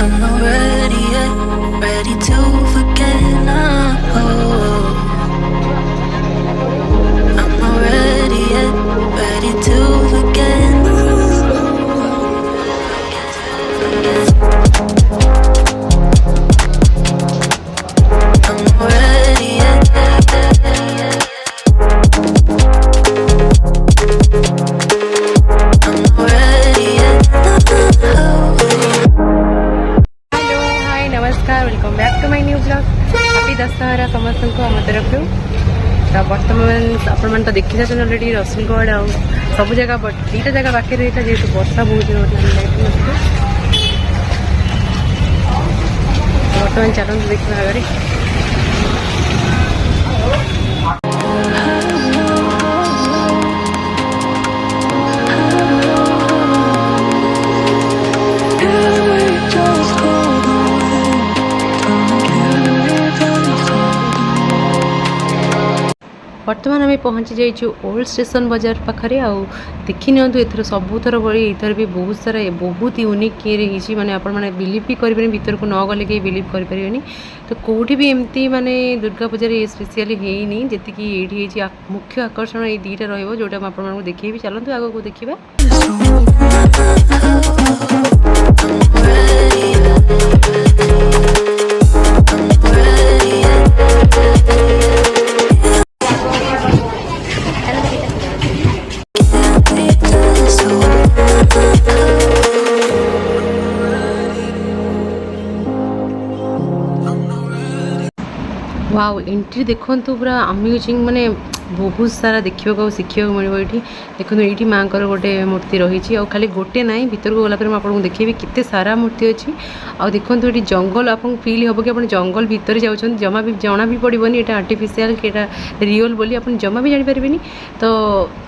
I'm not ready yet, ready to forget now. I'm not ready yet, ready to forget now. I'm not ready yet. I'm not ready yet. नमस्कार welcome back to my new blog happy Dussehra समस्त को आम तरफ तो बर्तमान आपण तो देखी था अलरेडी रसुलगढ़ आ सब जगह दुईटा जगह बाकी रही था जेहतु वर्षा बहुत बर्तमान चलते देखा आगे बर्तमान आम पहुँची जाइए ओल्ड स्टेशन बाजार पाखे आ देखी नि एथर सबुथर बड़ी इधर भी बहुत सारा बहुत यूनिक ये माने आपण मैंने बिलीव भी करें भीतर को न गले कहीं बिलीव करें तो कौटी भी एमती माने दुर्गा पूजा ये स्पेशली है जी ये मुख्य आकर्षण ये दुईटा रोटा मुझे देखी चलते आग को देखा वाओ एंट्री देखो पूरा अम्यूजिंग माने बहुत सारा देखा शिखा मिले ये देखो ये माँ गोटे मूर्ति रही है खाली गोटे ना भीतर को गलापर मुझे देखेबी केते सारा मूर्ति अच्छी आ देखो ये जंगल आप फिल हम कि आप जंगल भितर जाऊँ जमा भी जना भी पड़ोनी ये आर्टिफिशियल कि रियल बोली आप जमा भी जानीपारे तो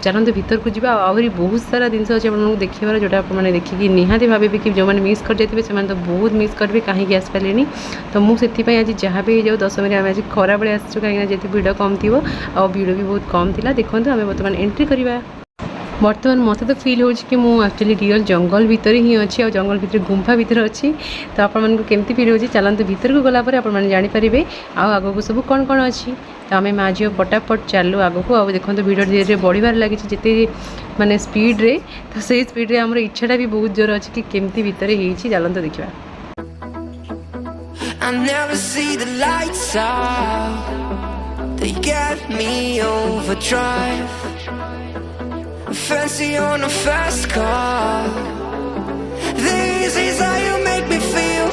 चलते भीतर को जी आहरी बहुत सारा जिनस अच्छे आपको देखार जोटा आपने देखिए निहाती भावे कि जो मैंने मिस कर जाते से तो बहुत मिस करेंगे कहीं आसपारे तो मुझे आज जहाँ भी जाऊ दशमी आम आज खरा बेले आसू कहीं जेहतु भिड़ कम थी आ भिड़ भी बहुत कम थी देखो आम बर्तमान एंट्री करवा बर्तमान मत तो फिल हो कि मुझे एक्चुअली रियल जंगल भितर ही अच्छी और जंगल भितर गुंफा भितर अच्छी तो आपण केमती फिल हो चलते भीतर को गलापर आपने जानीपारे आग को सब कौन कौन अच्छी तो आम आज फटाफट चलू आग को देखो भिड़ धीरे धीरे बढ़िबार लगी जिते माने स्पीड रे तो से स्पीड रे आम इच्छाटा भी बहुत जोर अच्छी कि केमती भितर ही चलते देखा I never see the lights out. They get me overdrive. Fancy on a fast car. This is how you make me feel.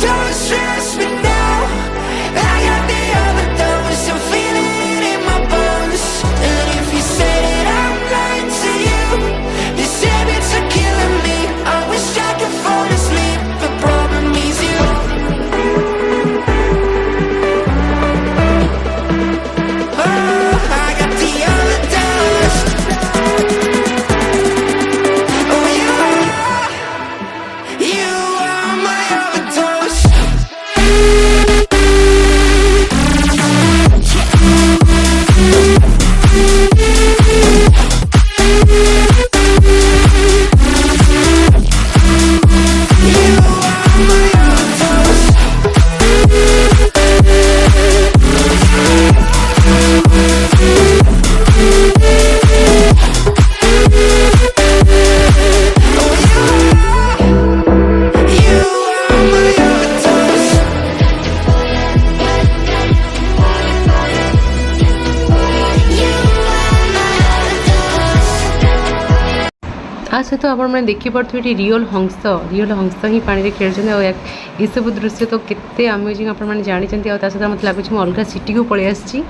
Don't stress me now. I got the overdose. I'm feeling it in my bones. And if you say that I'm lying to you, these habits are killing me. I wish I could fall asleep. The problem is you. सहित आप देखिपे ये real हंस ही पानी खेलुँच ये सब दृश्य तो केते अमेजिंग आप जानते सहित मत लगुच अलग सिटी को पलि आसी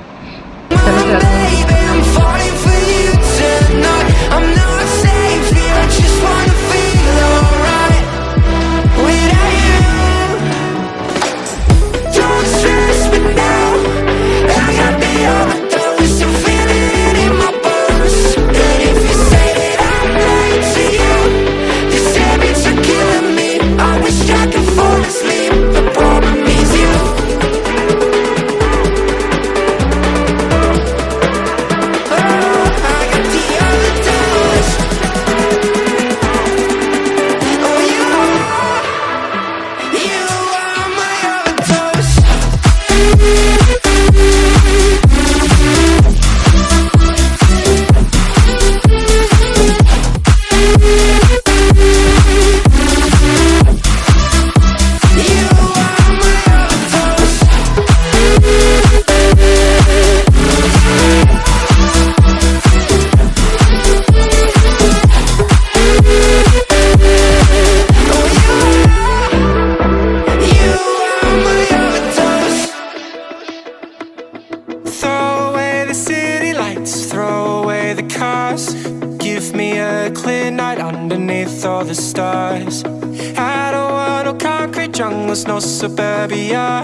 jungles, no suburbia.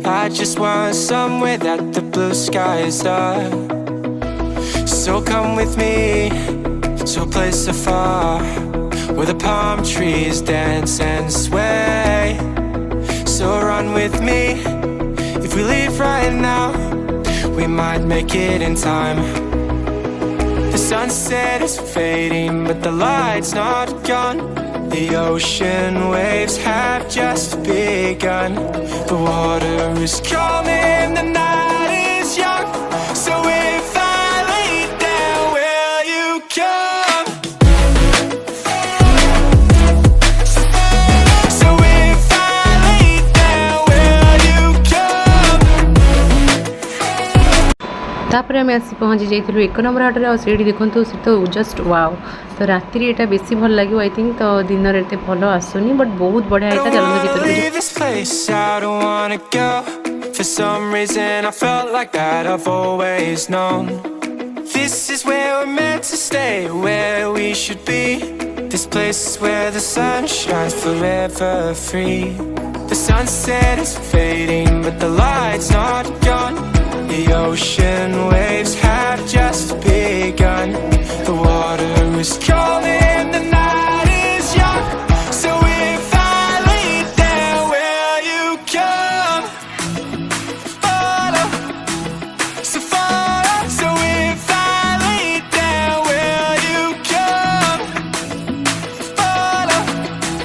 I just want somewhere that the blue skies are. So come with me to a place so far, where the palm trees dance and sway. So run with me. If we leave right now, we might make it in time. The sunset is fading, but the light's not gone. The ocean waves have just begun. The water is calming, the night is young. So if I lay down, will you come? So if I lay down, will you come? तापर आम आसी पहुँची जाइलु 1 number हाटरे और से देखु से तो just wow तो राति यहाँ बेसी भल लगे आई थिंक तो दिन एत भल आसुनी बट बहुत बढ़िया है चलते leave this place, I don't wanna go. For some reason I felt like that I've always known. This is where we're meant to stay, where we should be. This place is where the sun shines forever free. The sunset is fading, but the light's not gone. The ocean waves